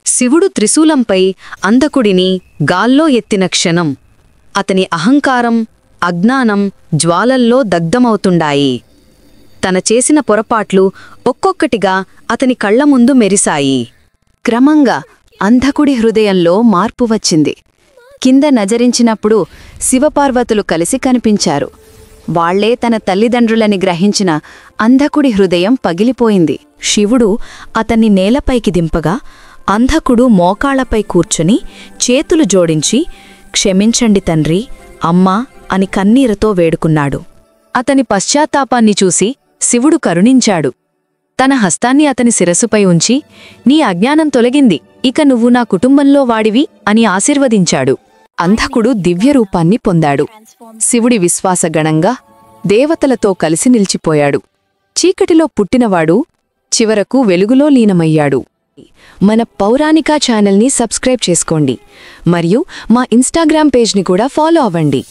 శివుడు త్రిశూలంపై అంధకుడిని గాల్లో ఎత్తిన క్షణం అతని అహంకారం, అజ్ఞానం జ్వాలల్లో దగ్ధమవుతుండాయి. తన చేసిన పొరపాట్లు ఒక్కొక్కటిగా అతని కళ్ల ముందు మెరిశాయి. క్రమంగా అంధకుడి హృదయంలో మార్పు వచ్చింది. కింద నజరించినప్పుడు శివపార్వతులు కలిసి కనిపించారు. వాళ్లే తన తల్లిదండ్రులని గ్రహించిన అంధకుడి హృదయం పగిలిపోయింది. శివుడు అతన్ని నేలపైకి దింపగా అంధకుడు మోకాళ్లపై కూర్చుని చేతులు జోడించి, క్షమించండి తండ్రి, అమ్మా అని కన్నీరుతో వేడుకున్నాడు. అతని పశ్చాత్తాపాన్ని చూసి శివుడు కరుణించాడు. తన హస్తాన్ని అతని శిరస్సుపై ఉంచి, నీ అజ్ఞానం తొలగింది, ఇక నువ్వు నా కుటుంబంలో వాడివి అని ఆశీర్వదించాడు. అంధకుడు దివ్యరూపాన్ని పొందాడు. శివుడి విశ్వాసగణంగా దేవతలతో కలిసి నిలిచిపోయాడు. చీకటిలో పుట్టినవాడు చివరకు వెలుగులో లీనమయ్యాడు. మన పౌరాణిక ఛానల్ని సబ్స్క్రైబ్ చేసుకోండి మరియు మా ఇన్స్టాగ్రామ్ పేజ్ని కూడా ఫాలో అవ్వండి.